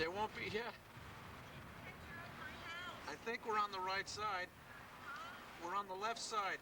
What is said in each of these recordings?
There won't be, yeah. I think we're on the right side. We're on the left side.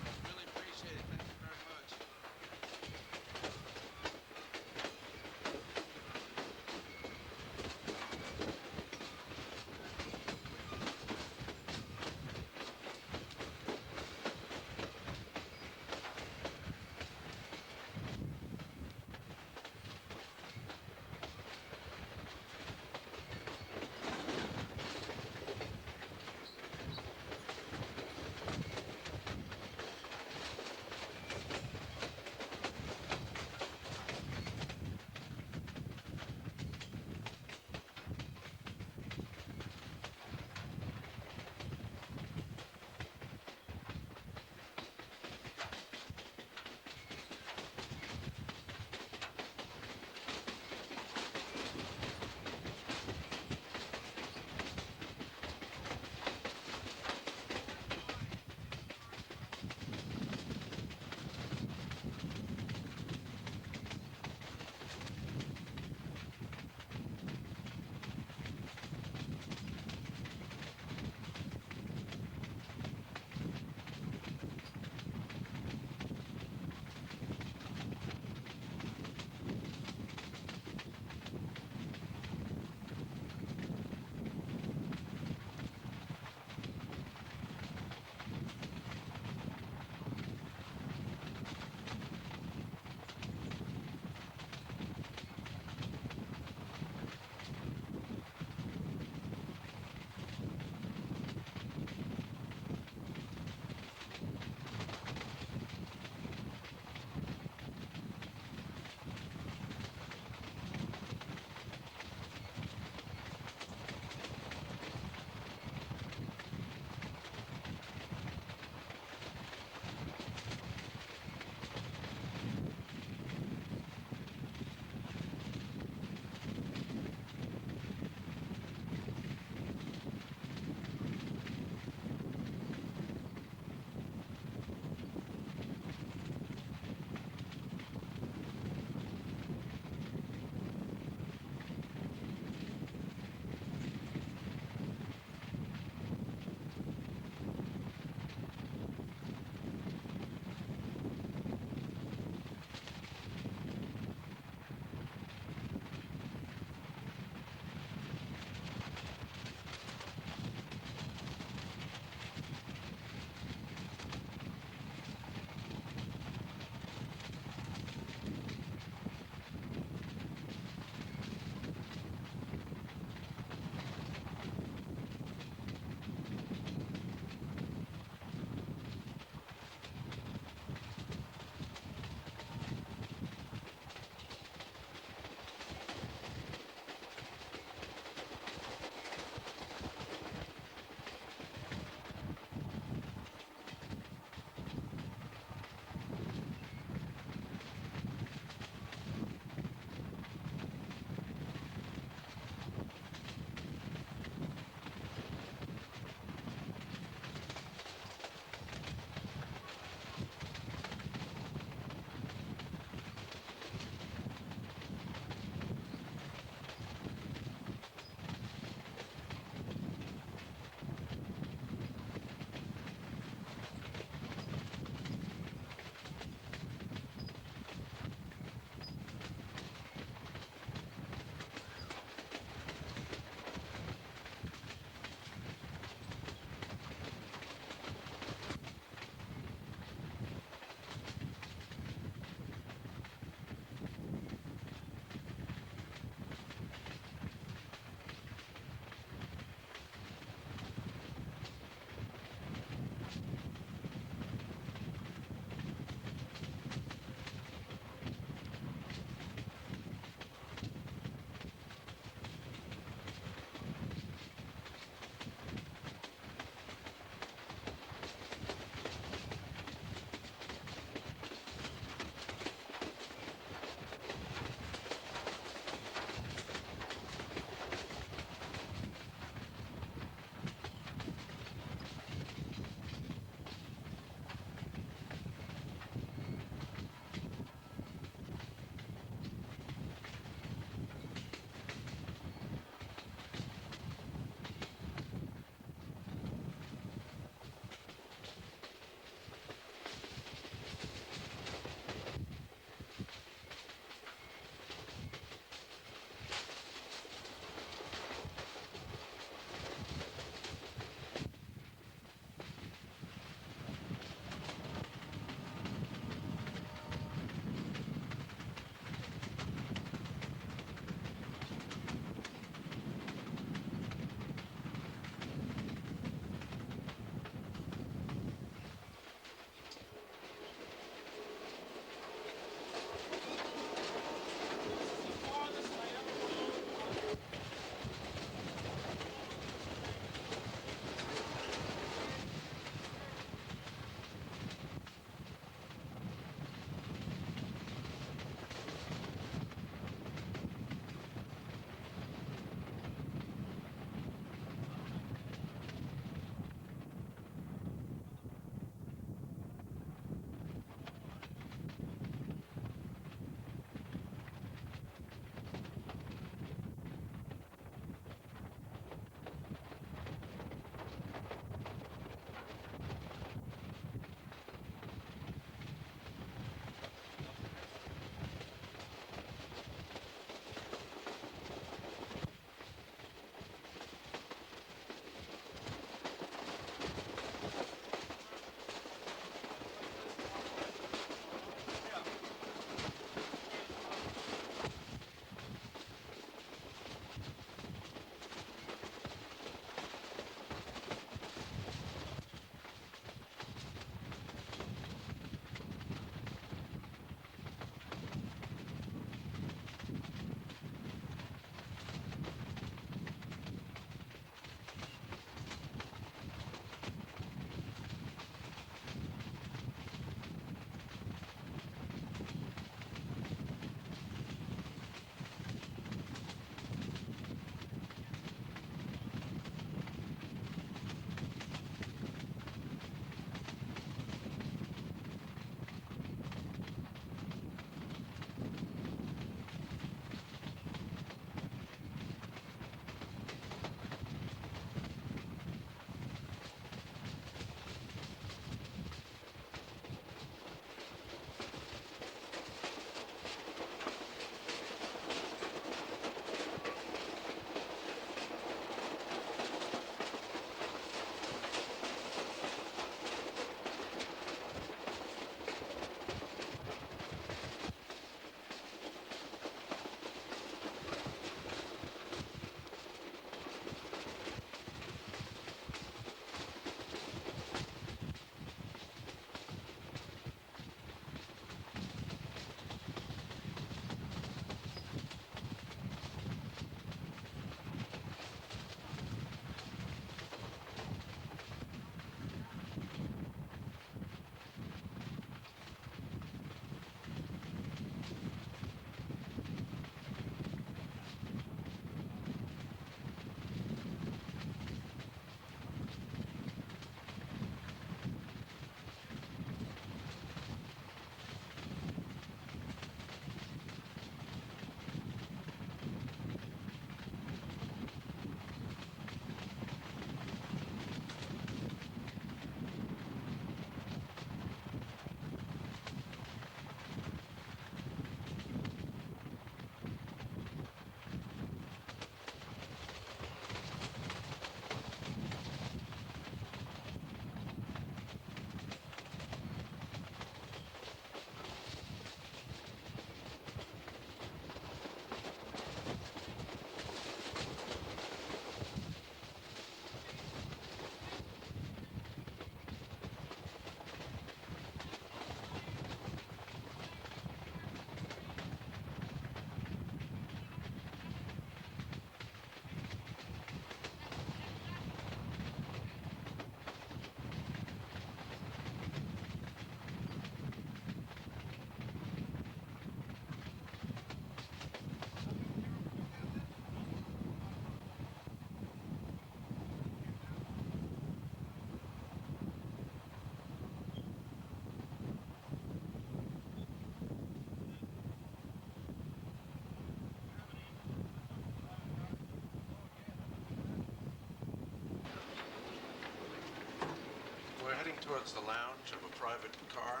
heading towards the lounge of a private car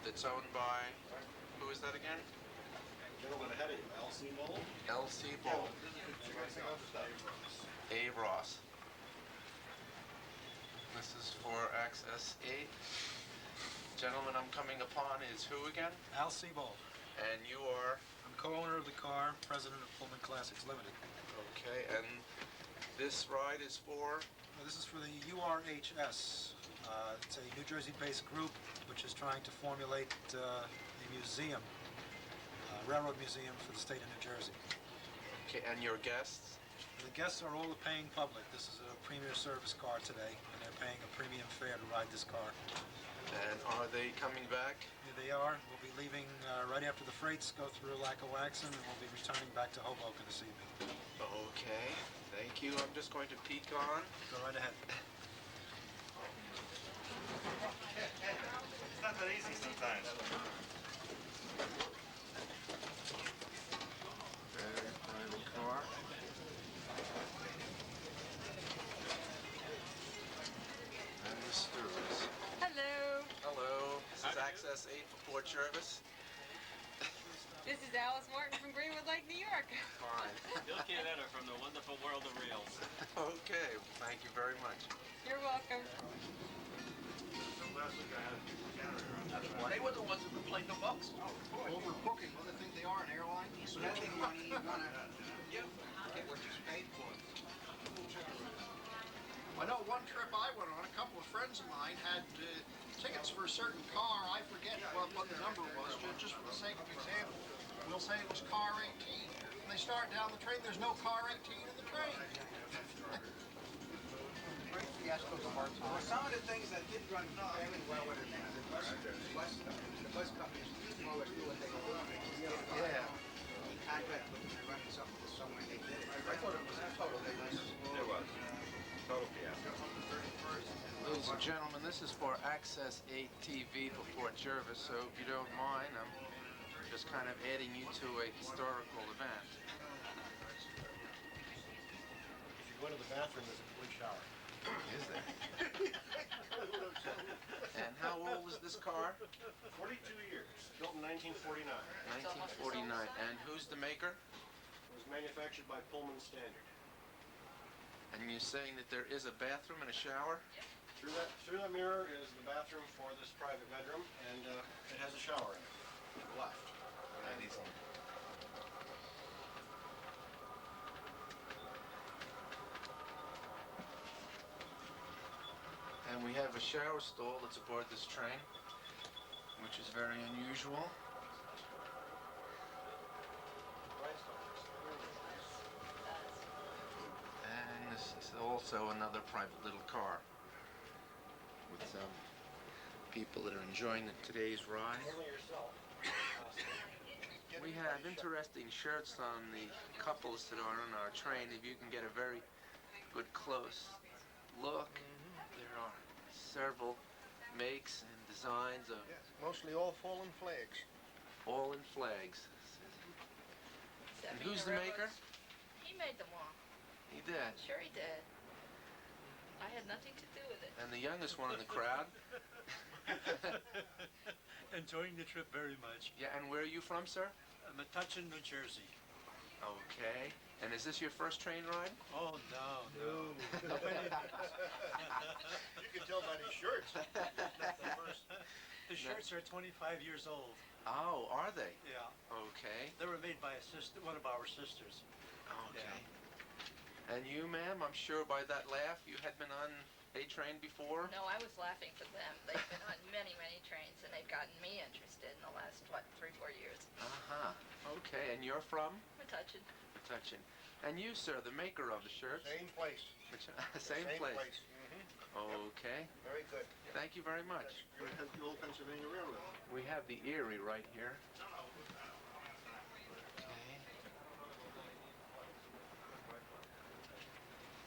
that's owned by, who is that again? Gentleman ahead of you, L.C. Bowl. L.C. Bowl. A. Ross. This is for access 8. Gentleman I'm coming upon is who again? Al Seabold. And you are? I'm co-owner of the car, president of Pullman Classics Limited. Okay, and this ride is for? This is for the URHS. It's a New Jersey-based group which is trying to formulate a museum, railroad museum for the state of New Jersey. Okay, and your guests? The guests are all the paying public. This is a premier service car today, and they're paying a premium fare to ride this car. And are they coming back? Here they are. We'll be leaving right after the freights go through Lackawaxen, and we'll be returning back to Hoboken this evening. Okay, thank you. I'm just going to peek on. Go right ahead. It's not that easy sometimes. Very private car. And the stewards. Hello, Hello, this is Access 8 for Port Jervis. this is Alice Martin from Greenwood Lake, New York. Fine. Bill Canetta from the wonderful world of reels. Okay, thank you very much. You're welcome. Last week I had a generator on that. They were the ones who complained the bucks. Overbooking, what do they think they are, an airline? Spending money, you wanna get what you paid for. I know one trip I went on, a couple of friends of mine had tickets for a certain car. I forget what the number was, just for the sake of example. We'll say it was car 18. And they start down the train, there's no car 18 in the train. Fiasco's a hard time. Some of the things that did run fairly well with it, the bus companies always do what they go on. Yeah. Contract with them, they're running something somewhere, and they did it. I thought it was a total nice. It was. Total fiasco. Ladies and gentlemen, this is for Access 8 TV for Port Jervis, so if you don't mind, I'm just kind of adding you to a historical event. If you go to the bathroom, there's a complete shower. Is there? And how old is this car? 42 years. Built in 1949. 1949. And who's the maker? It was manufactured by Pullman Standard. And you're saying that there is a bathroom and a shower? Through that mirror is the bathroom for this private bedroom, and it has a shower in it. To the left. And we have a shower stall that's aboard this train, which is very unusual. And this is also another private little car with some people that are enjoying today's ride. Only yourself. We have interesting shirts on the couples that are on our train. If you can get a very good close look, there are several makes and designs of Mostly all fallen flags. all in flags. And who's the maker? He made them all. He did. Sure he did. I had nothing to do with it. And the youngest one in the crowd. Enjoying the trip very much. Yeah, and where are you from, sir? Metuchen, New Jersey. Okay. And is this your first train ride? Oh, no. You can tell by these shirts. The shirts are 25 years old. Oh, are they? Yeah. Okay. They were made by one of our sisters. Okay. And you, ma'am, I'm sure by that laugh you had been on a train before? No, I was laughing for them. They've been on many, many trains, and they've gotten me interested in the last, 3-4 years. Uh-huh. Okay, and you're from? Metuchen. Metuchen. And you, sir, the maker of the shirts? Same place. Same place. Mm-hmm. Okay. Very good. Thank you very much. You have the old Pennsylvania Railroad. We have the Erie right here. Okay.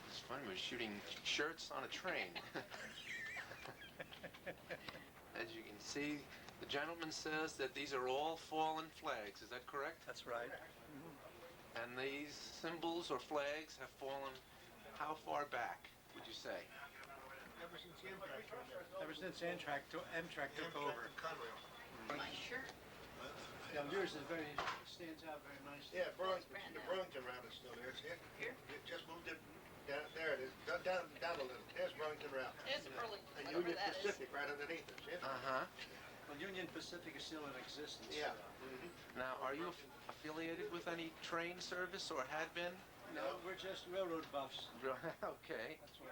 It's fun. We're shooting shirts on a train. As you can see, the gentleman says that these are all fallen flags. Is that correct? That's right. And these symbols or flags have fallen how far back, would you say? Ever since Amtrak took over. My shirt. Yeah, yours is stands out very nicely. Yeah, the Burlington route is still there. See it? Here? It just moved it down. There it is. Down a little. There's Burlington route. There's a Burlington, And whatever Union that is. Pacific right underneath it. See it? Uh-huh. Well, Union Pacific is still in existence. Yeah. Now, are you affiliated with any train service or had been? No, we're just railroad buffs. Okay. That's all.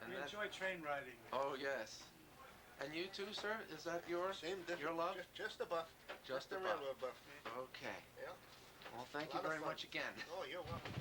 And We that- enjoy train riding. Oh, yes. And you too, sir? Is that yours? Same difference. Your love? Just the buff. Just the the buff. railroad buff. Okay. Yeah. Well, thank A you lot of very fun. much again. Oh, you're welcome.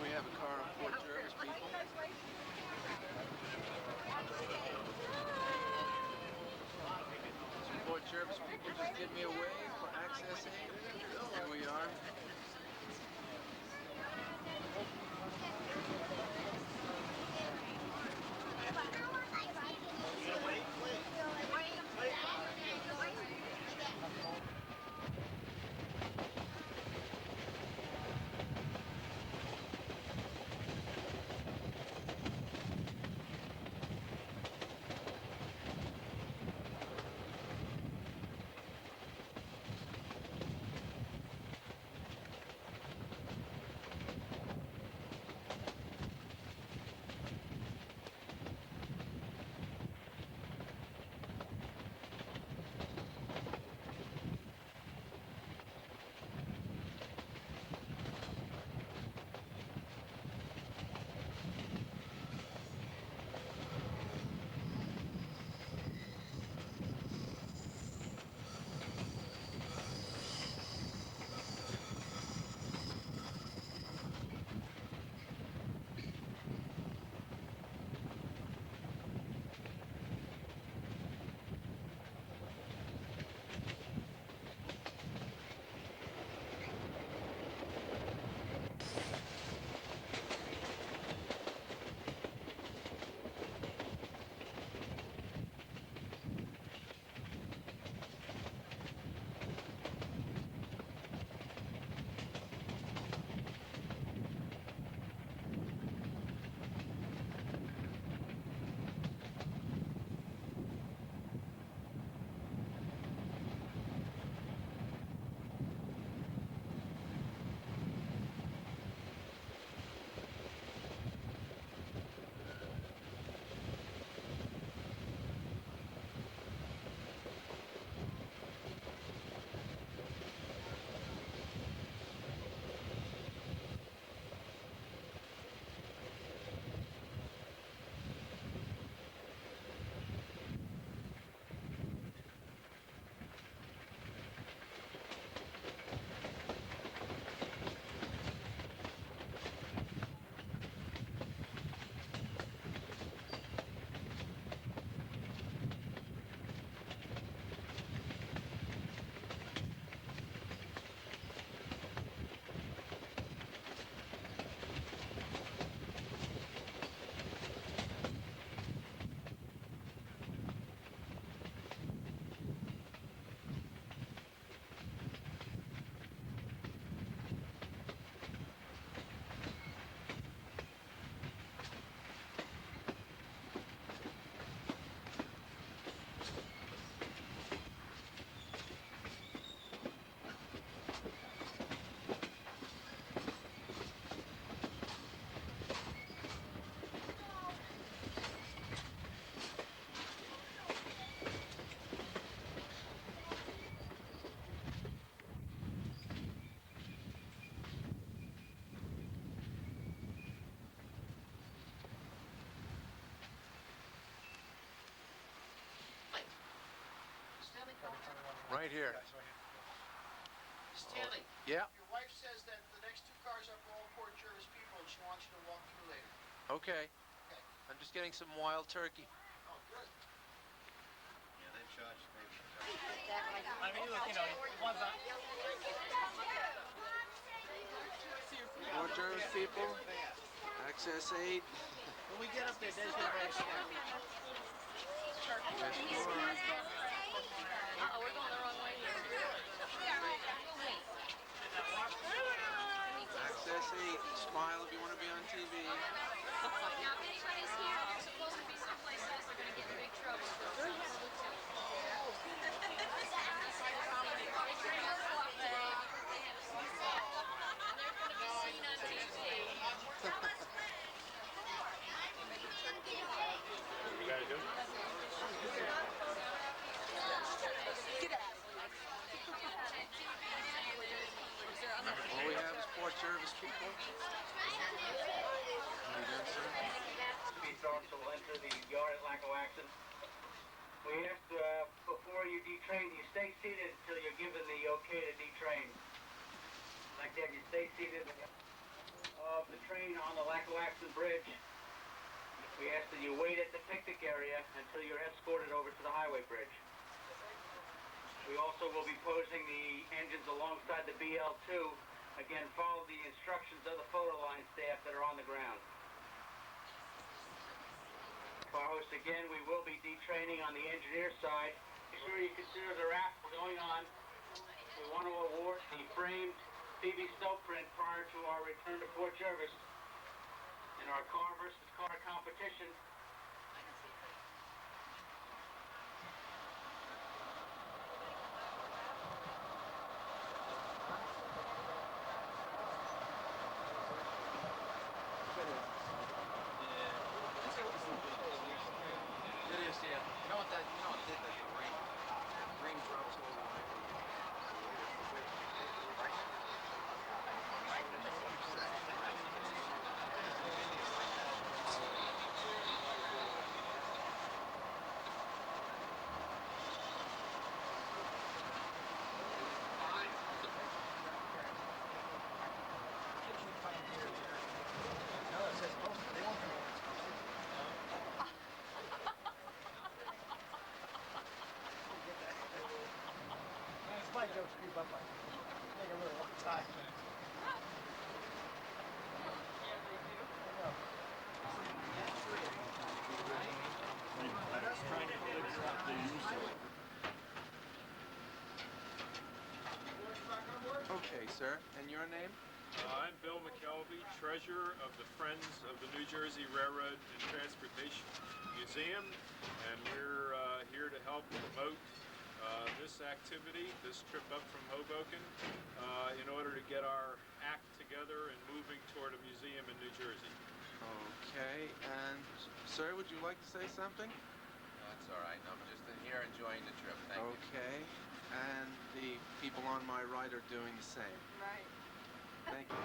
We have a car on Fort Jervis, people. Some Fort Jervis people just give me a wave for accessing. Here we are. Right here. Stanley, Yeah. your wife says that the next 2 cars up are all Port Jervis people, and she wants you to walk through later. Okay. Okay. I'm just getting some wild turkey. Oh, good. Yeah, they charge maybe. I mean, look, you know, one's on. More Jervis people. Access 8. When we get up there, Des will ask you. There's more. Uh-oh, we're going the wrong way here. Access 8. Smile if you want to be on TV. Now, if anybody's here, they're supposed to be someplace else. They're going to get in big trouble. You gotta do. All we have is Port Jervis people. How you doing, sir? Speed dogs will enter the yard at Lackawaxen. We ask before you detrain, you stay seated until you're given the okay to detrain. Like that, you stay seated of the train on the Lackawaxen Bridge. We ask that you wait at the picnic area until you're escorted over to the highway bridge. We also will be posing the engines alongside the BL2. Again, follow the instructions of the photo line staff that are on the ground. Car host, again, we will be detraining on the engineer side. Be sure you consider the wrap going on. We want to award the framed PV snow print prior to our return to Port Jervis in our car versus car competition. It is, yeah. You know what that? You know what did that? The rain drops all the way. My jokes creep up on you. Take a really long time. Okay, sir. And your name? I'm Bill McKelvey, treasurer of the Friends of the New Jersey Railroad and Transportation Museum, and we're here to help promote this activity, this trip up from Hoboken, in order to get our act together and moving toward a museum in New Jersey. Okay. And, sir, would you like to say something? That's all right. I'm just in here enjoying the trip. Thank you. Okay. And the people on my right are doing the same. Right. Thank you.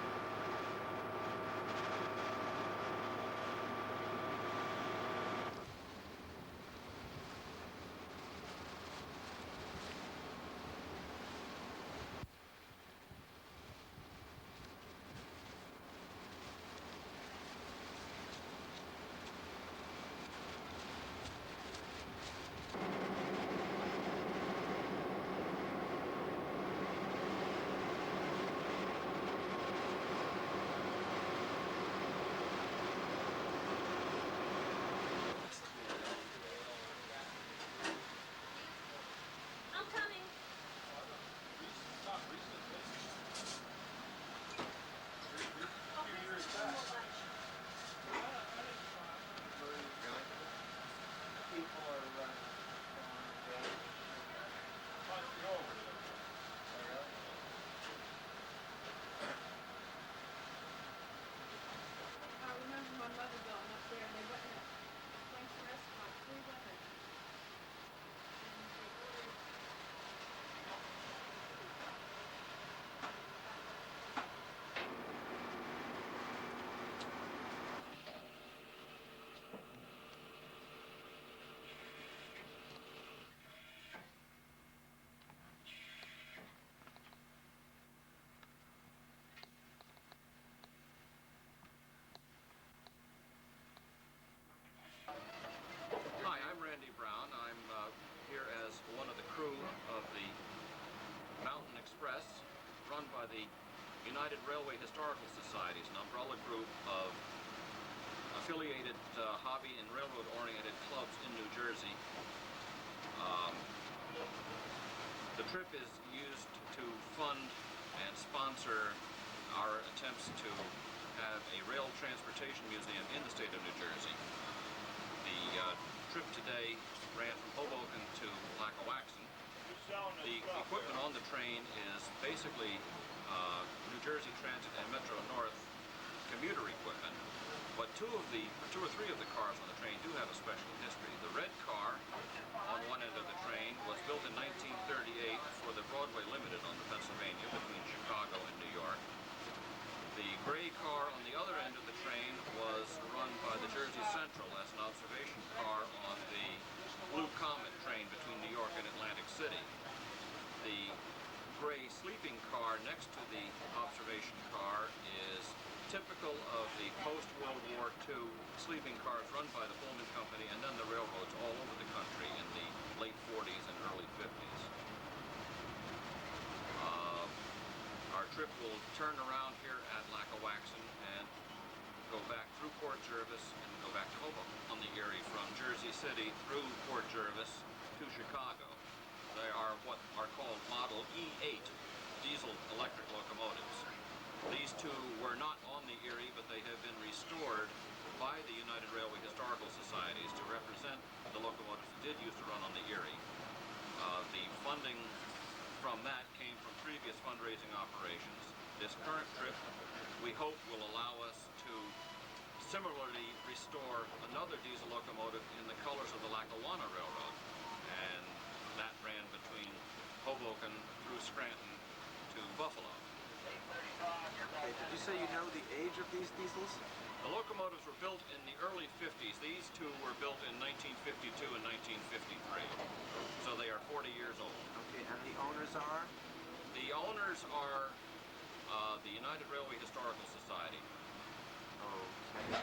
hobby and railroad-oriented clubs in New Jersey. The trip is used to fund and sponsor our attempts to have a rail transportation museum in the state of New Jersey. The trip today ran from Hoboken to Lackawaxen. The equipment on the train is basically New Jersey Transit and Metro North commuter equipment, but two or three of the cars on the train do have a special history. The red car on one end of the train was built in 1938 for the Broadway Limited on the Pennsylvania between Chicago and New York. The gray car on the other end of the train was run by the Jersey Central as an observation car on the Blue Comet train between New York and Atlantic City. The gray sleeping car next to the observation car is typical of the post-World War II sleeping cars run by the Pullman Company and then the railroads all over the country in the late 40s and early 50s. Our trip will turn around here at Lackawaxen and go back through Port Jervis and go back to Hoboken on the Erie from Jersey City through Port Jervis to Chicago. They are what are called Model E8 diesel electric locomotives. These two were not on the Erie, but they have been restored by the United Railway Historical Societies to represent the locomotives that did used to run on the Erie. The funding from that came from previous fundraising operations. This current trip, we hope, will allow us to similarly restore another diesel locomotive in the colors of the Lackawanna Railroad, and that ran between Hoboken through Scranton to Buffalo. Okay, did you say you know the age of these diesels? The locomotives were built in the early 50s. These two were built in 1952 and 1953. So they are 40 years old. Okay, and the owners are? The owners are the United Railway Historical Society. Okay.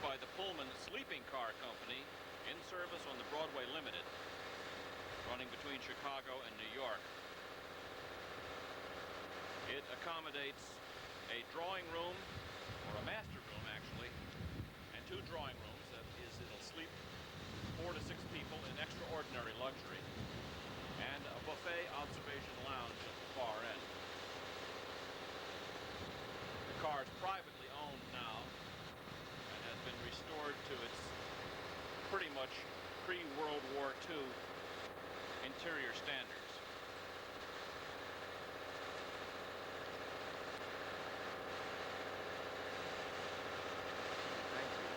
by the Pullman Sleeping Car Company, in service on the Broadway Limited, running between Chicago and New York. It accommodates a drawing room, or a master room actually, and 2 drawing rooms. That is, it'll sleep 4 to 6 people in extraordinary luxury, and a buffet observation lounge at the far end. The car is privately owned now and has been restored to its pretty much pre-World War II interior standards. Thank you.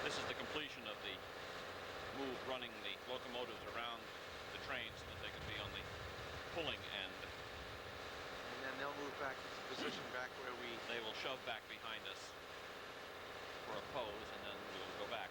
This is the completion of the move running the locomotives around the train so that they can be on the pulling end. And then they'll move back to position back where we... They will shove back behind us for a pose, and then we'll go back.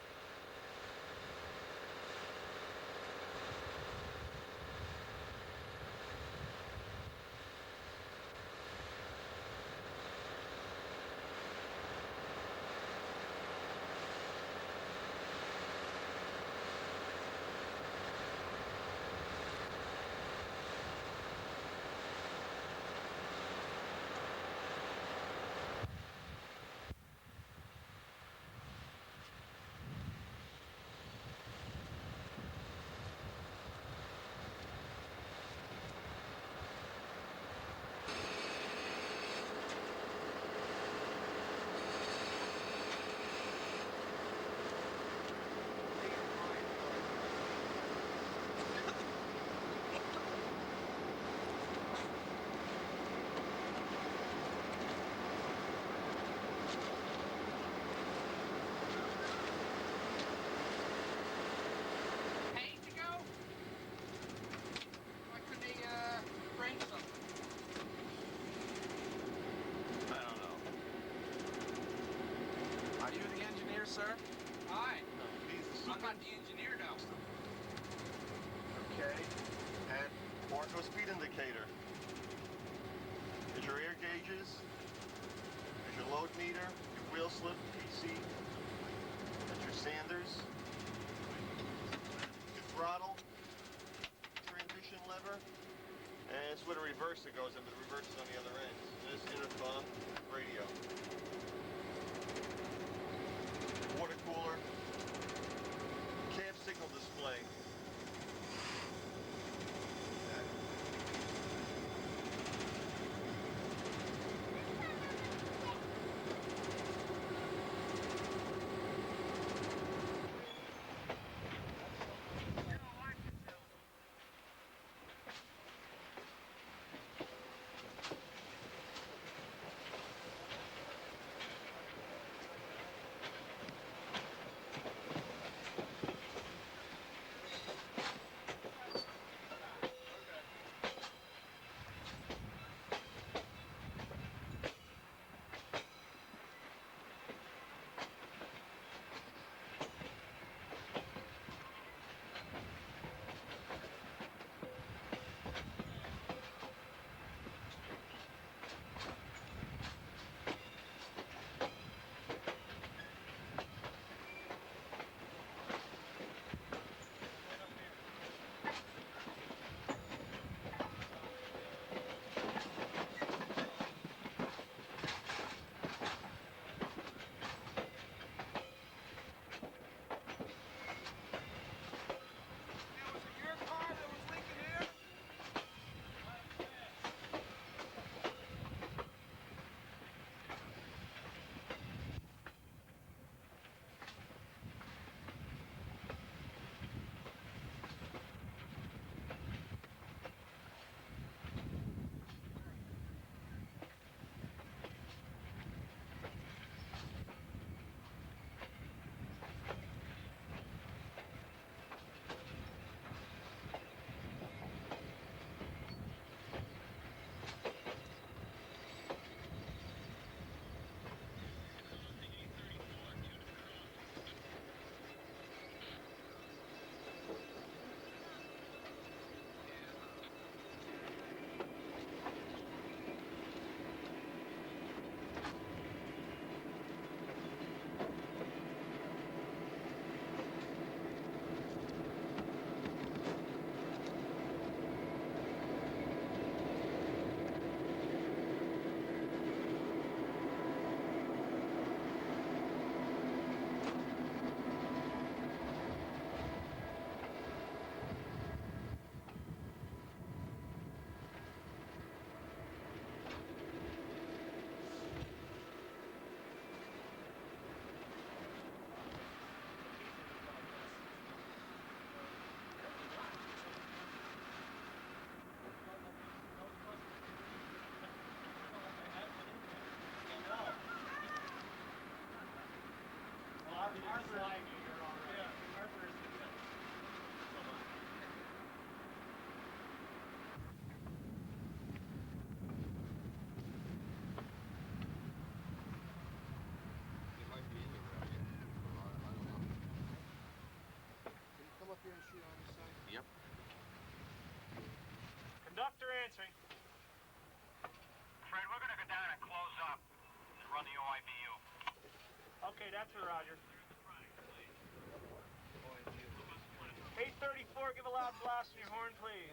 Sir? Hi. I'm not the engineer now. Okay. And Ortho speed indicator. There's your air gauges. There's your load meter, your wheel slip, PC. That's your Sanders. Your throttle, transmission lever. And it's with a reverser goes in, but the reverse is on the other end. This intercom, radio. Water cooler, cab signal display. transferring. Fred, we're gonna go down and close up and run the OIBU. Okay, that's for Roger. 834, give a loud blast on your horn, please.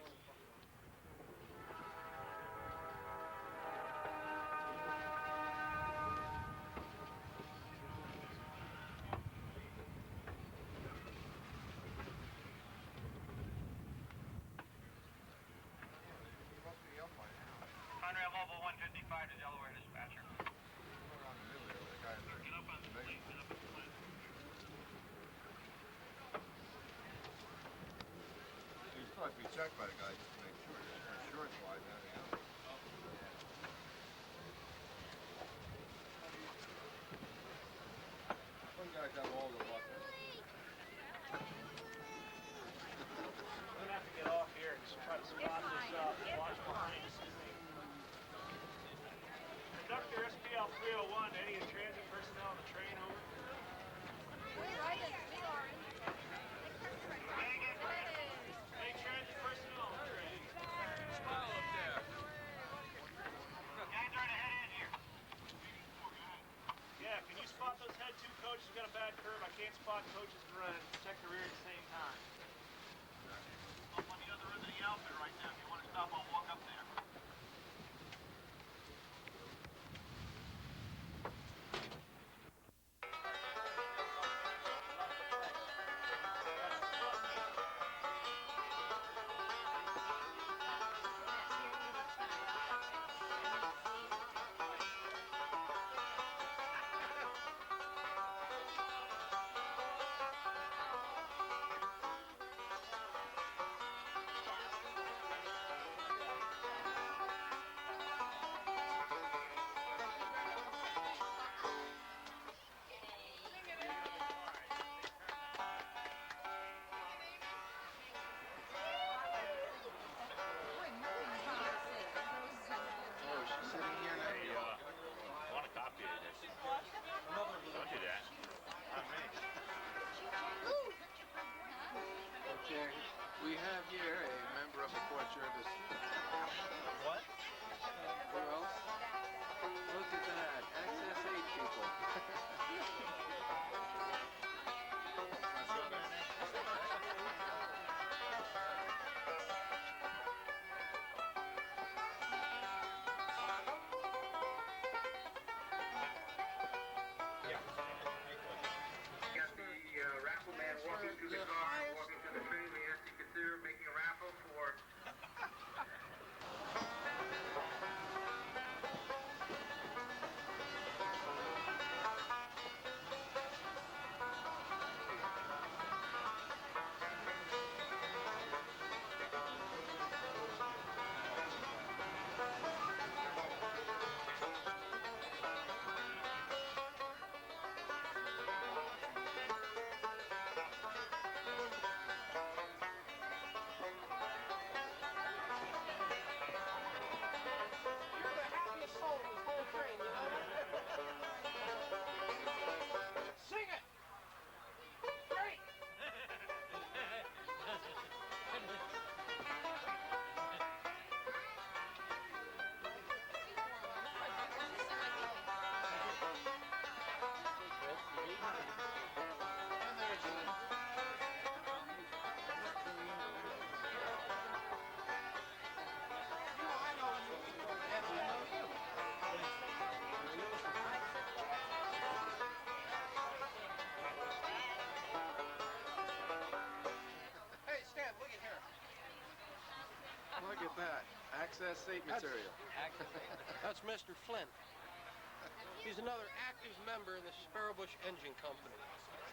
Conrail Mobile 155 to Delaware dispatcher. Get up on the plane, get up on the plane. You still have to be checked by the guy just to make sure, just for insurance-wise and everything else. Some guys have all the luck. I'm gonna have to get off here and just try to spot this up and watch behind us. Conductor SPL 301, any of the transit personnel on the train, over? Any transit personnel on the train? Smile up there. Guys trying to head in here. Yeah, can you spot those head two coaches? We've got a bad curve. I can't spot coaches and run. Check the rear at the same time. Up on the other end of the outfit right now. If you want to stop, I'll walk up there. Oh, she's sitting here now? I want a copy of this. Don't do that. Not me. Okay, we have here a member of the Fort Jervis. What? Who else? Look at that, Access 8 people. Got the raffle man walking through the car, walking through the train. We have to consider making a raffle for. You're the happiest soul in this whole train, you know that? Sing it! Great! Hey, Stan, look at here. Look at that, Access 8 material. That's Mr. Flint. He's another active member in the Sparrowbush Engine Company.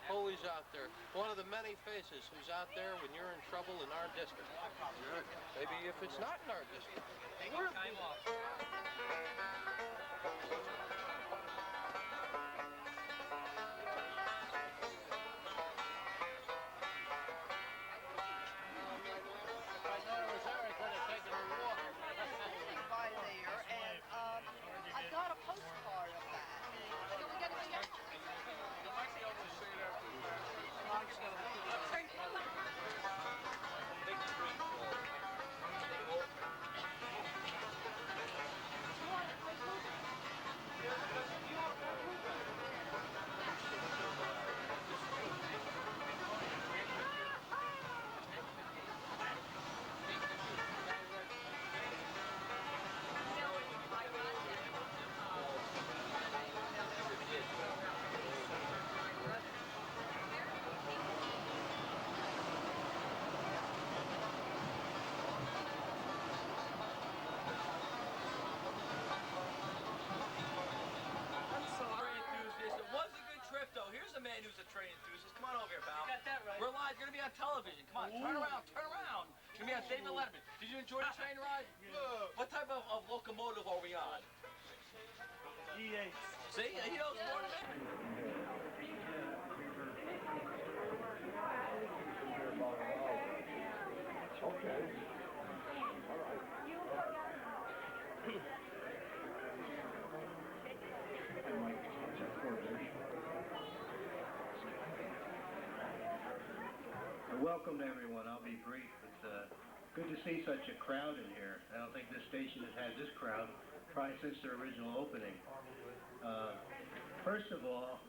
Always out there. One of the many faces who's out there when you're in trouble in our district. Good. Maybe if it's not in our district. We're time off. By there, and I got a postcard of that. Don't we get a check? You might be able to say it after the match. Big screen. on television. Come on, turn around, turn around. It's gonna be on David Letterman. Did you enjoy the train ride? Look. What type of locomotive are we on? E8. See, he knows more than me. Welcome to everyone. I'll be brief. It's good to see such a crowd in here. I don't think this station has had this crowd probably since their original opening. First of all,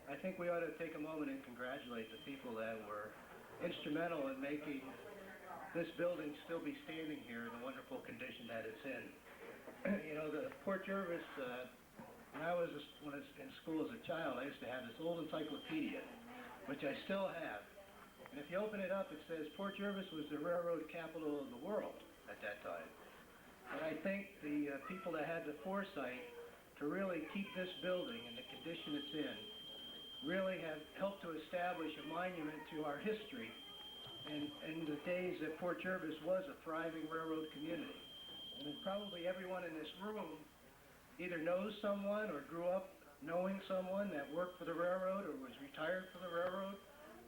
I think we ought to take a moment and congratulate the people that were instrumental in making this building still be standing here in the wonderful condition that it's in. You know, the Port Jervis, when I was in school as a child, I used to have this old encyclopedia, which I still have. And if you open it up, it says Port Jervis was the railroad capital of the world at that time. And I think the people that had the foresight to really keep this building in the condition it's in really have helped to establish a monument to our history in the days that Port Jervis was a thriving railroad community. And probably everyone in this room either knows someone or grew up knowing someone that worked for the railroad or was retired from the railroad.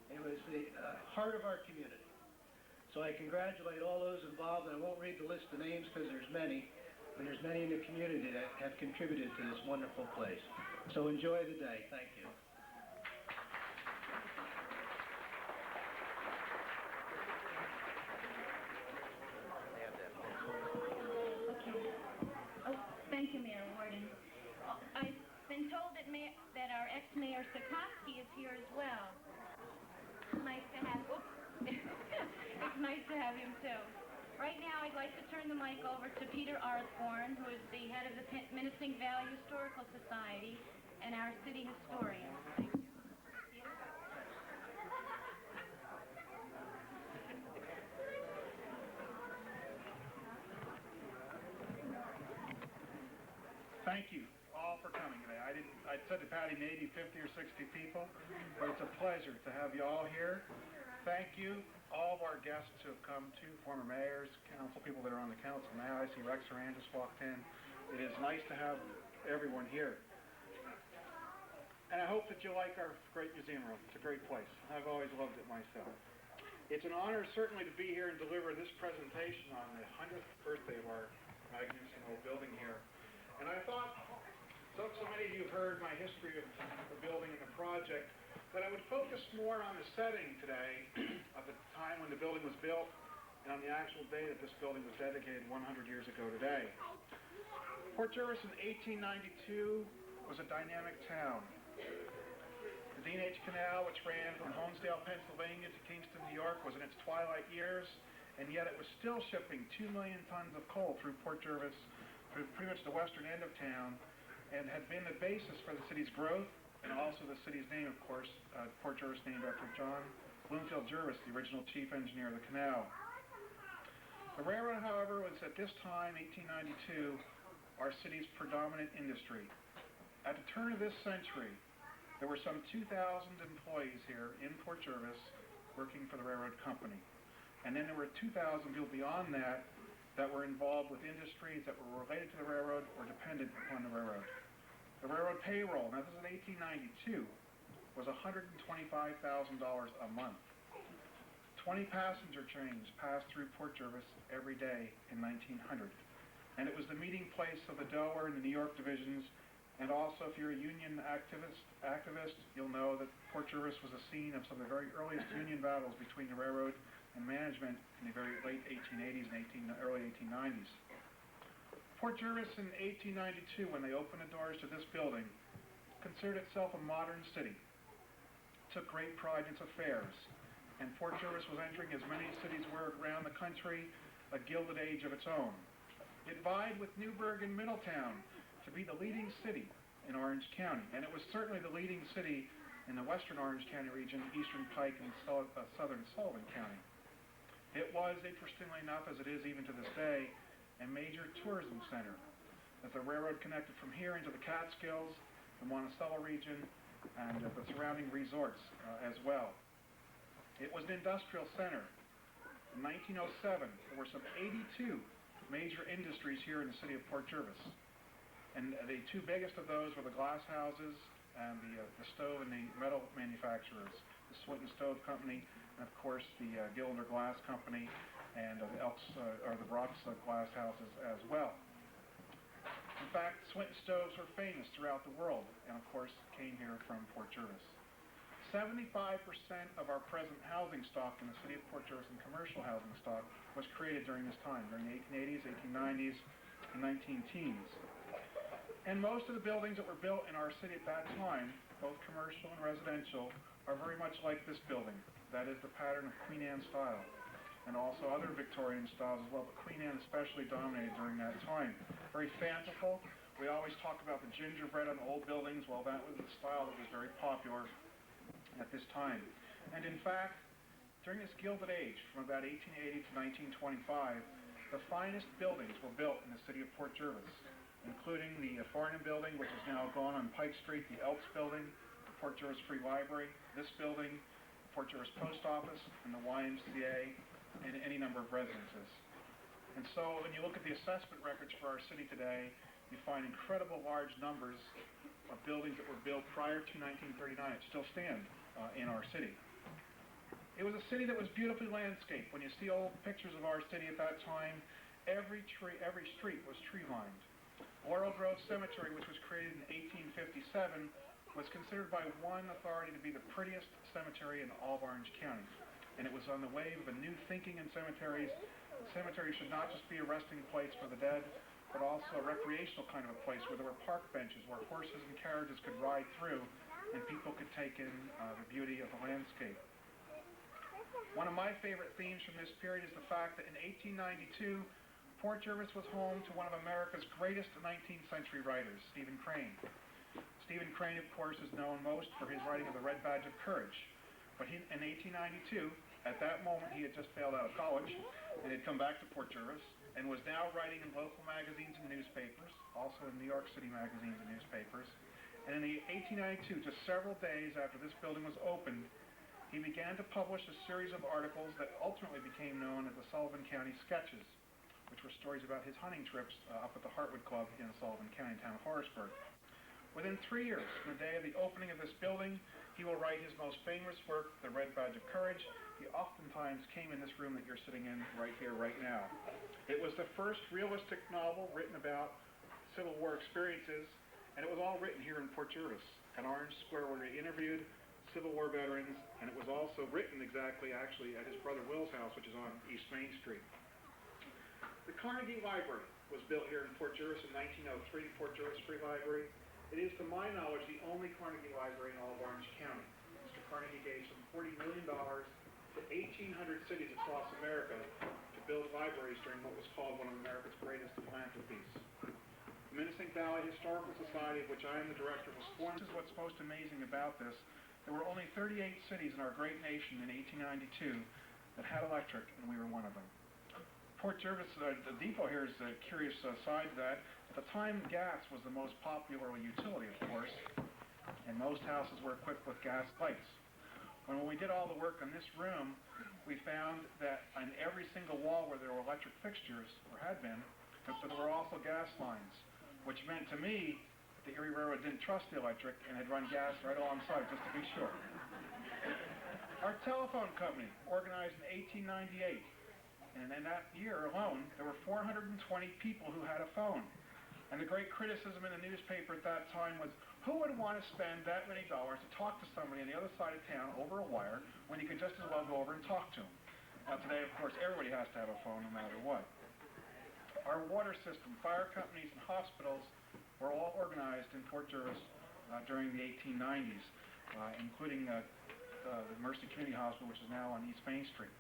It was the heart of our community. So I congratulate all those involved, and I won't read the list of names because there's many, but there's many in the community that have contributed to this wonderful place. So enjoy the day. Thank you. Thank you, Mayor Warden. I've been told that our ex-mayor Sikorsky is here as well. It's nice to have. It's nice to have him too. Right now, I'd like to turn the mic over to Peter Arthborn, who is the head of the Menacing Valley Historical Society and our city historian. Thank you. Peter? Thank you all for coming today. I said to Patty maybe 50 or 60 people, but it's a pleasure to have you all here. Thank you, all of our guests who have come to, former mayors, council people that are on the council now. I see Rex Rand just walked in. It is nice to have everyone here. And I hope that you like our great museum room. It's a great place. I've always loved it myself. It's an honor certainly to be here and deliver this presentation on the 100th birthday of our magnificent old building here. And I thought, so many of you have heard my history of the building and the project, that I would focus more on the setting today of the time when the building was built and on the actual day that this building was dedicated 100 years ago today. Port Jervis in 1892 was a dynamic town. The Dean H. Canal, which ran from Homesdale, Pennsylvania to Kingston, New York, was in its twilight years, and yet it was still shipping 2 million tons of coal through Port Jervis, through pretty much the western end of town, and had been the basis for the city's growth, and also the city's name, of course, Port Jervis named after John Bloomfield Jervis, the original chief engineer of the canal. The railroad, however, was at this time, 1892, our city's predominant industry. At the turn of this century, there were some 2,000 employees here in Port Jervis working for the railroad company. And then there were 2,000 people beyond that that were involved with industries that were related to the railroad or dependent upon the railroad. The railroad payroll, now this is 1892, was $125,000 a month. 20 passenger trains passed through Port Jervis every day in 1900. And it was the meeting place of the Delaware and the New York divisions. And also, if you're a union activist, you'll know that Port Jervis was a scene of some of the very earliest union battles between the railroad and management in the very late 1880s and early 1890s. Port Jervis in 1892, when they opened the doors to this building, considered itself a modern city. It took great pride in its affairs, and Port Jervis was entering, as many cities were around the country, a gilded age of its own. It vied with Newburgh and Middletown to be the leading city in Orange County, and it was certainly the leading city in the western Orange County region, eastern Pike, and southern Sullivan County. It was, interestingly enough, as it is even to this day, a major tourism center, as the railroad connected from here into the Catskills, the Monticello region, and the surrounding resorts as well. It was an industrial center. In 1907, there were some 82 major industries here in the city of Port Jervis. And the two biggest of those were the glass houses and the stove and the metal manufacturers, the Swinton Stove Company, and of course the Gilder Glass Company, and the Elks or the Brock's glass houses as well. In fact, Swinton stoves were famous throughout the world, and of course came here from Port Jervis. 75% of our present housing stock in the city of Port Jervis and commercial housing stock was created during this time, during the 1880s, 1890s, and 19-teens. And most of the buildings that were built in our city at that time, both commercial and residential, are very much like this building. That is the pattern of Queen Anne style, and also other Victorian styles as well, but Queen Anne especially dominated during that time. Very fanciful. We always talk about the gingerbread on old buildings. Well, that was the style that was very popular at this time. And in fact, during this Gilded Age, from about 1880 to 1925, the finest buildings were built in the city of Port Jervis, including the Farnham Building, which is now gone on Pike Street, the Elks Building, the Port Jervis Free Library, this building, the Port Jervis Post Office, and the YMCA, and any number of residences. And so when you look at the assessment records for our city today, you find incredible large numbers of buildings that were built prior to 1939 that still stand in our city. It was a city that was beautifully landscaped. When you see old pictures of our city at that time, every street was tree-lined. Laurel Grove Cemetery, which was created in 1857, was considered by one authority to be the prettiest cemetery in all of Orange County. And it was on the wave of a new thinking in cemeteries. The cemetery should not just be a resting place for the dead, but also a recreational kind of a place where there were park benches where horses and carriages could ride through and people could take in the beauty of the landscape. One of my favorite themes from this period is the fact that in 1892, Port Jervis was home to one of America's greatest 19th century writers, Stephen Crane. Stephen Crane, of course, is known most for his writing of The Red Badge of Courage. But in 1892, at that moment, he had just failed out of college and had come back to Port Jervis and was now writing in local magazines and newspapers, also in New York City magazines and newspapers. And in 1892, just several days after this building was opened, he began to publish a series of articles that ultimately became known as the Sullivan County Sketches, which were stories about his hunting trips up at the Hartwood Club in Sullivan County, town of Horaceburg. Within 3 years, from the day of the opening of this building, he will write his most famous work, The Red Badge of Courage. He oftentimes came in this room that you're sitting in right here, right now. It was the first realistic novel written about Civil War experiences, and it was all written here in Port Jervis, at Orange Square, where he interviewed Civil War veterans, and it was also written actually at his brother Will's house, which is on East Main Street. The Carnegie Library was built here in Port Jervis in 1903, the Port Jervis Free Library. It is, to my knowledge, the only Carnegie Library in all of Orange County. Mr. Carnegie gave some $40 million to 1,800 cities across America to build libraries during what was called one of America's greatest philanthropies. The Minisink Valley Historical Society, of which I am the director, was formed. This is what's most amazing about this. There were only 38 cities in our great nation in 1892 that had electric, and we were one of them. Port Jervis, the depot here is a curious side to that. At the time, gas was the most popular utility, of course, and most houses were equipped with gas lights. When we did all the work on this room, we found that on every single wall where there were electric fixtures, or had been, there were also gas lines, which meant to me that the Erie Railroad didn't trust the electric and had run gas right alongside, just to be sure. Our telephone company, organized in 1898, and in that year alone, there were 420 people who had a phone. And the great criticism in the newspaper at that time was, who would want to spend that many dollars to talk to somebody on the other side of town over a wire when you could just as well go over and talk to them? Now today, of course, everybody has to have a phone no matter what. Our water system, fire companies, and hospitals were all organized in Port Jervis during the 1890s, including the Mercy Community Hospital, which is now on East Main Street.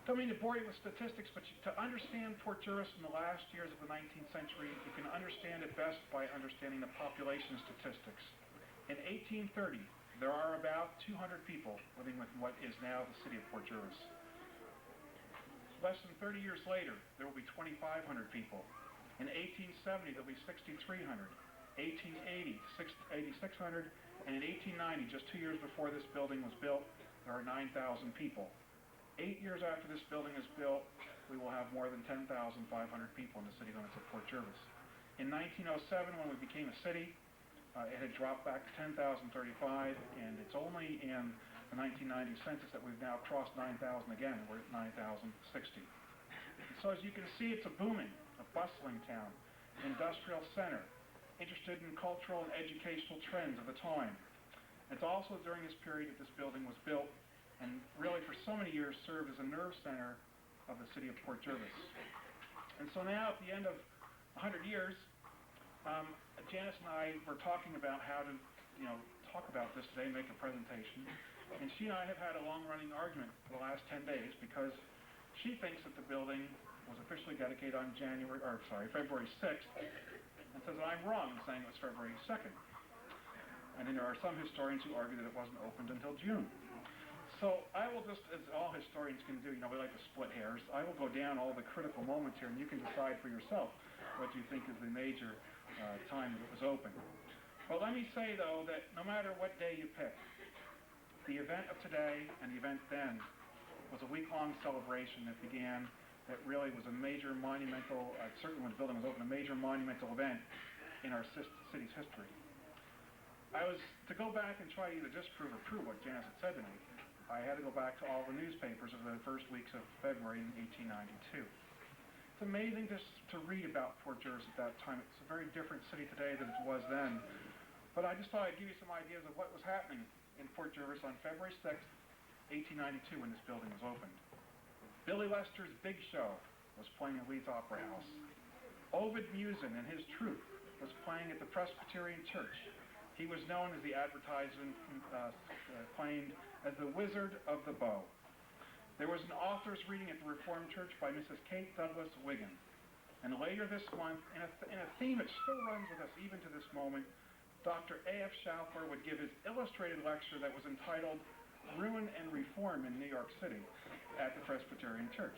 Don't mean to bore you with statistics, but to understand Port Jervis in the last years of the 19th century, you can understand it best by understanding the population statistics. In 1830, there are about 200 people living within what is now the city of Port Jervis. Less than 30 years later, there will be 2,500 people. In 1870, there will be 6,300. 1880, 8,600, and in 1890, just 2 years before this building was built, there are 9,000 people. 8 years after this building is built, we will have more than 10,500 people in the city limits of Port Jervis. In 1907, when we became a city, it had dropped back to 10,035, and it's only in the 1990 census that we've now crossed 9,000 again, and we're at 9,060. So as you can see, it's a booming, a bustling town, industrial center, interested in cultural and educational trends of the time. It's also during this period that this building was built, and really for so many years served as a nerve center of the city of Port Jervis. And so now at the end of 100 years, Janice and I were talking about how to, talk about this today, make a presentation. And she and I have had a long-running argument for the last 10 days because she thinks that the building was officially dedicated on February 6th, and says that I'm wrong in saying it was February 2nd. And then there are some historians who argue that it wasn't opened until June. So I will just, as all historians can do, we like to split hairs, I will go down all the critical moments here, and you can decide for yourself what you think is the major time that it was open. But let me say, though, that no matter what day you pick, the event of today and the event then was a week-long celebration that began, that really was a major monumental, certainly when the building was open, a major monumental event in our city's history. To go back and try to either disprove or prove what Janice had said to me, I had to go back to all the newspapers of the first weeks of February in 1892. It's amazing to read about Port Jervis at that time. It's a very different city today than it was then. But I just thought I'd give you some ideas of what was happening in Port Jervis on February 6th, 1892, when this building was opened. Billy Lester's Big Show was playing at Leeds Opera House. Ovid Musin and his troupe was playing at the Presbyterian Church. He was known, as the advertisement claimed, as the Wizard of the Bow. There was an author's reading at the Reformed Church by Mrs. Kate Douglas Wiggin. And later this month, in a theme that still runs with us even to this moment, Dr. A.F. Schaufler would give his illustrated lecture that was entitled Ruin and Reform in New York City at the Presbyterian Church.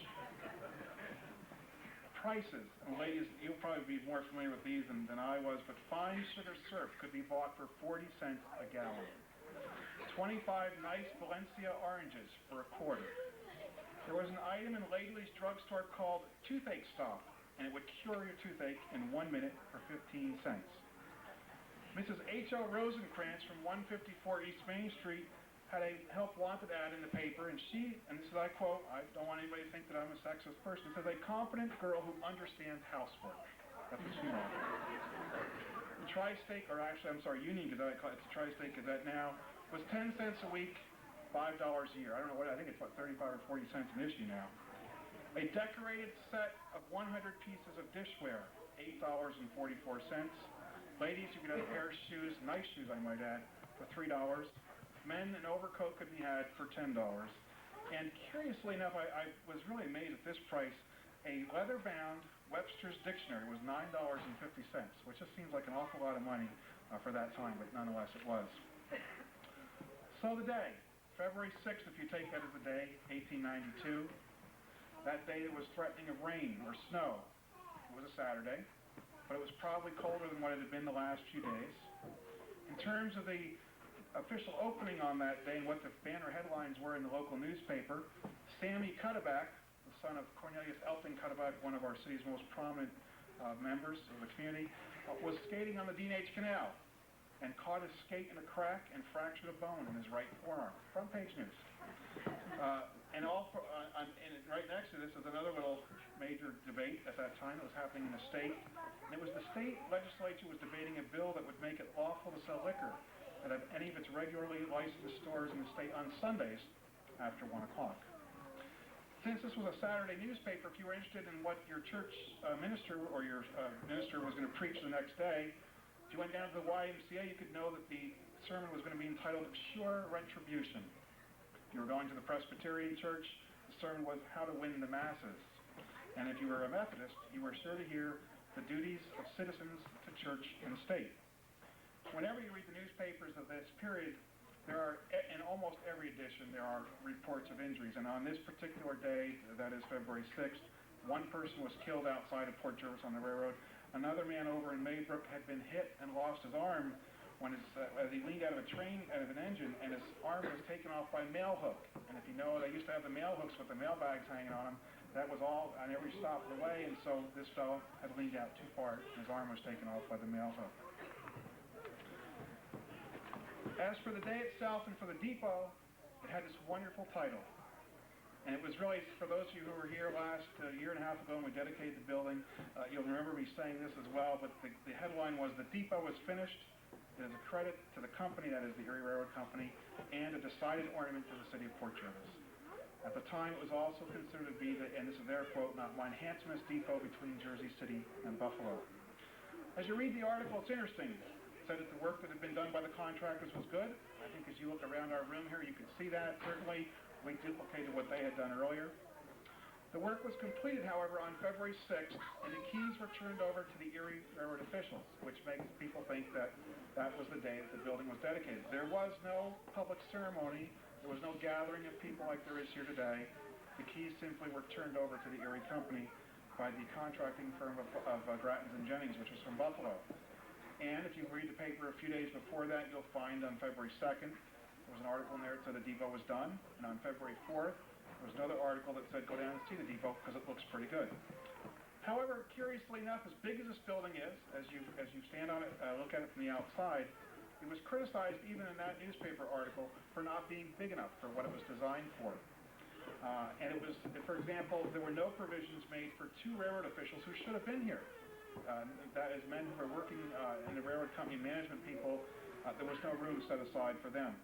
Prices, and ladies, you'll probably be more familiar with these than I was, but fine sugar syrup could be bought for 40 cents a gallon. 25 nice Valencia oranges for a quarter. There was an item in Laidley's drugstore called Toothache Stop, and it would cure your toothache in 1 minute for 15 cents. Mrs. H.O. Rosencrantz from 154 East Main Street had a help wanted ad in the paper, and she, and this is, I quote, I don't want anybody to think that I'm a sexist person, says, a confident girl who understands housework. That's what she wanted. The Tri-State, or actually, I'm sorry, Union Gazette, it's the Tri-State Gazette now, was 10 cents a week, $5 a year. I don't know what, I think it's 35 or 40 cents an issue now. A decorated set of 100 pieces of dishware, $8.44. Ladies, you could have a pair of shoes, nice shoes I might add, for $3. Men, an overcoat could be had for $10. And curiously enough, I was really amazed at this price. A leather-bound Webster's Dictionary was $9.50, which just seems like an awful lot of money for that time, but nonetheless it was. So the day, February 6th, if you take that as the day, 1892, that day it was threatening of rain or snow. It was a Saturday, but it was probably colder than what it had been the last few days. In terms of the official opening on that day and what the banner headlines were in the local newspaper, Sammy Cuddeback, the son of Cornelius Elton Cuddeback, one of our city's most prominent members of the community, was skating on the Dean H. Canal and caught his skate in a crack and fractured a bone in his right forearm. Front page news. And right next to this is another little major debate at that time that was happening in the state. And it was the state legislature was debating a bill that would make it lawful to sell liquor at any of its regularly licensed stores in the state on Sundays after 1 o'clock. Since this was a Saturday newspaper, if you were interested in what your church minister or your minister was going to preach the next day, if you went down to the YMCA, you could know that the sermon was going to be entitled Sure Retribution. If you were going to the Presbyterian Church, the sermon was How to Win the Masses. And if you were a Methodist, you were sure to hear the duties of citizens to church and state. Whenever you read the newspapers of this period, there are, in almost every edition, there are reports of injuries. And on this particular day, that is February 6th, one person was killed outside of Port Jervis on the railroad. Another man over in Maybrook had been hit and lost his arm when he leaned out of a train, out of an engine, and his arm was taken off by a mail hook. And if you know, they used to have the mail hooks with the mail bags hanging on them. That was all on every stop of the way, and so this fellow had leaned out too far, and his arm was taken off by the mail hook. As for the day itself and for the depot, it had this wonderful title. And it was really, for those of you who were here last year and a half ago when we dedicated the building, you'll remember me saying this as well, but the headline was, "The depot was finished. It is a credit to the company," that is the Erie Railroad Company, "and a decided ornament to the city of Port Jervis." At the time, it was also considered to be, and this is their quote, "not mine, handsomest depot between Jersey City and Buffalo." As you read the article, it's interesting. It said that the work that had been done by the contractors was good. I think as you look around our room here, you can see that. Certainly, we duplicated what they had done earlier. The work was completed, however, on February 6th, and the keys were turned over to the Erie Railroad officials, which makes people think that that was the day that the building was dedicated. There was no public ceremony. There was no gathering of people like there is here today. The keys simply were turned over to the Erie Company by the contracting firm of Grattans and Jennings, which was from Buffalo. And if you read the paper a few days before that, you'll find on February 2nd, there was an article in there that said the depot was done. And on February 4th, there was another article that said go down and see the depot because it looks pretty good. However, curiously enough, as big as this building is, as you stand on it, look at it from the outside, it was criticized even in that newspaper article for not being big enough for what it was designed for. And it was, for example, there were no provisions made for two railroad officials who should have been here. That is, men who were working in the railroad company, management people. There was no room set aside for them.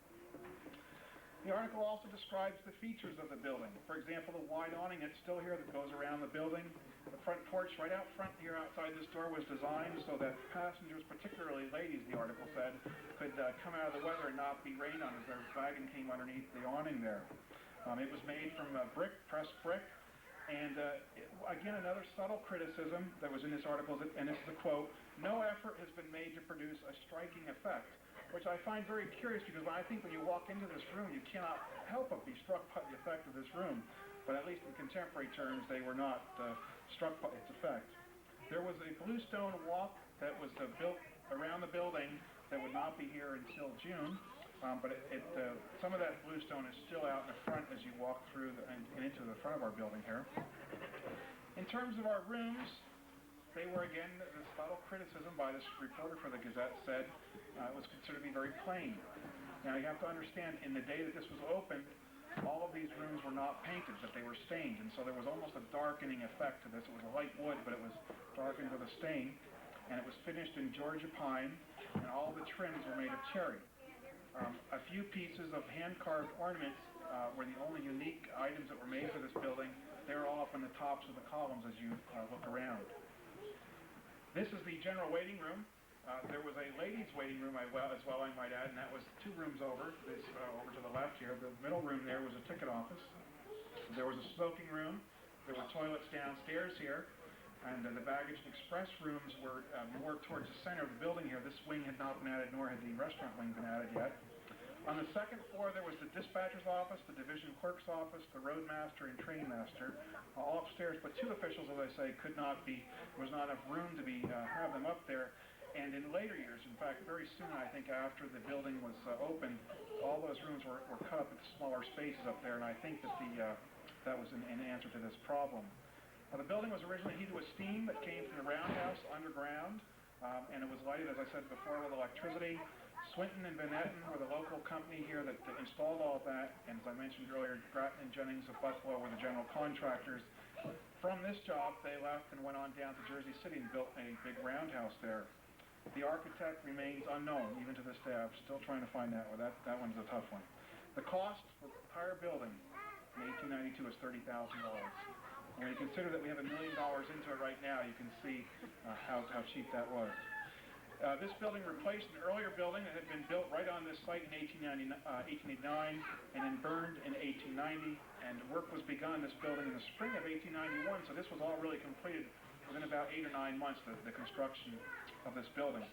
The article also describes the features of the building. For example, the wide awning that's still here that goes around the building. The front porch right out front here outside this door was designed so that passengers, particularly ladies, the article said, could come out of the weather and not be rained on as their wagon came underneath the awning there. It was made from brick, pressed brick. And again, another subtle criticism that was in this article, and this is a quote, "No effort has been made to produce a striking effect," which I find very curious because I think when you walk into this room, you cannot help but be struck by the effect of this room. But at least in contemporary terms, they were not struck by its effect. There was a bluestone walk that was built around the building that would not be here until June. But some of that bluestone is still out in the front as you walk through and into the front of our building here. In terms of our rooms, they were, again, the subtle criticism by this reporter for the Gazette said it was considered to be very plain. Now, you have to understand, in the day that this was opened, all of these rooms were not painted, but they were stained, and so there was almost a darkening effect to this. It was a light wood, but it was darkened with a stain, and it was finished in Georgia pine, and all the trims were made of cherry. A few pieces of hand-carved ornaments were the only unique items that were made for this building. They're all up on the tops of the columns as you look around. This is the general waiting room. There was a ladies' waiting room as well, I might add, and that was two rooms over. This over to the left here. The middle room there was a ticket office. There was a smoking room. There were toilets downstairs here. And the baggage and express rooms were more towards the center of the building here. This wing had not been added, nor had the restaurant wing been added yet. On the second floor, there was the dispatcher's office, the division clerk's office, the roadmaster, and trainmaster, all upstairs. But two officials, as I say, there was not enough room to have them up there. And in later years, in fact, very soon, I think after the building was opened, all those rooms were cut up into smaller spaces up there. And I think that that was an answer to this problem. The building was originally heated with steam that came from the roundhouse underground, and it was lighted, as I said before, with electricity. Swinton and Van Etten were the local company here that installed all of that, and as I mentioned earlier, Grattan and Jennings of Buffalo were the general contractors. From this job, they left and went on down to Jersey City and built a big roundhouse there. The architect remains unknown, even to this day. I'm still trying to find that one. That one's a tough one. The cost for the entire building in 1892 was $30,000. When you consider that we have $1 million into it right now, you can see how cheap that was. This building replaced an earlier building that had been built right on this site in 1889 and then burned in 1890. And work was begun in this building in the spring of 1891, so this was all really completed within about 8 or 9 months, the construction of this building.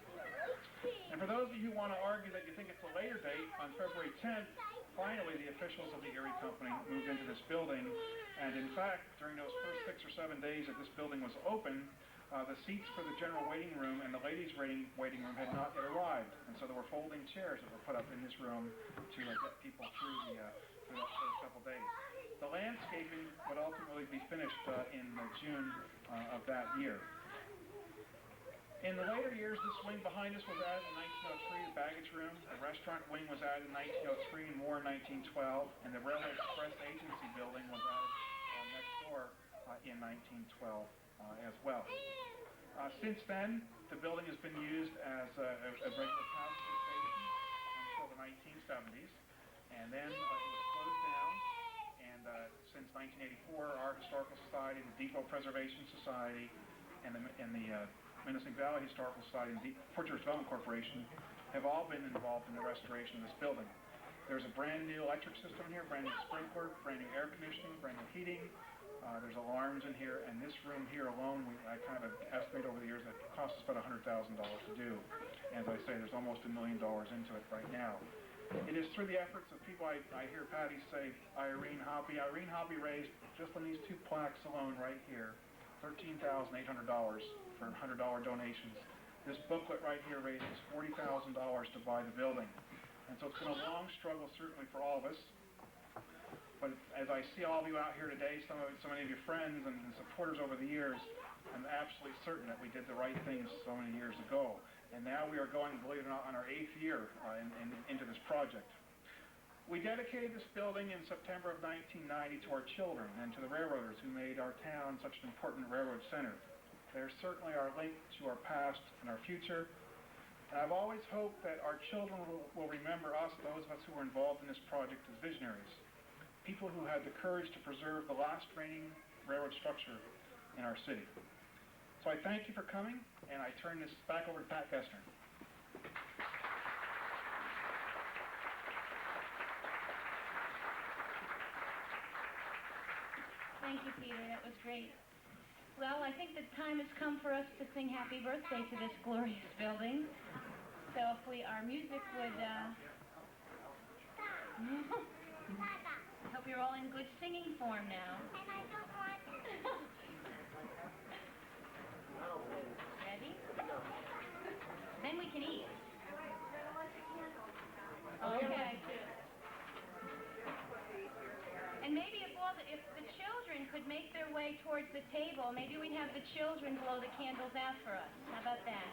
And for those of you who want to argue that you think it's a later date, on February 10th, finally the officials of the Erie Company moved into this building. And in fact, during those first 6 or 7 days that this building was open, The seats for the general waiting room and the ladies' waiting room had not yet arrived, and so there were folding chairs that were put up in this room to get people through those couple days. The landscaping would ultimately be finished in June of that year. In the later years, this wing behind us was added in 1903, the baggage room. The restaurant wing was added in 1903 and more in 1912, and the Railway Express Agency building was added next door in 1912 as well. Since then, the building has been used as a regular passenger station until the 1970s, and then it was closed down, and since 1984, our Historical Society, the Depot Preservation Society, and the Menacing Valley Historical Society and Fort Jervis Development Corporation have all been involved in the restoration of this building. There's a brand new electric system here, brand new sprinkler, brand new air conditioning, brand new heating. There's alarms in here, and this room here alone, I kind of estimate over the years that it costs us about $100,000 to do. As I say, there's almost $1 million into it right now. It is through the efforts of people, I hear Patty say, Irene Hoppy. Irene Hoppy raised, just on these two plaques alone right here, $13,800 for $100 donations. This booklet right here raises $40,000 to buy the building. And so it's been a long struggle, certainly for all of us. But as I see all of you out here today, so many of your friends and supporters over the years, I'm absolutely certain that we did the right things so many years ago. And now we are going, believe it or not, on our 8th year into this project. We dedicated this building in September of 1990 to our children and to the railroaders who made our town such an important railroad center. They're certainly our link to our past and our future. And I've always hoped that our children will remember us, those of us who were involved in this project, as visionaries. People who had the courage to preserve the last remaining railroad structure in our city. So I thank you for coming, and I turn this back over to Pat Kestner. Thank you, Peter. That was great. Well, I think the time has come for us to sing happy birthday to this glorious building. So if our music would, I hope you're all in good singing form now. And I don't want Ready? Then we can eat. Okay. And maybe if the children could make their way towards the table, maybe we'd have the children blow the candles out for us. How about that?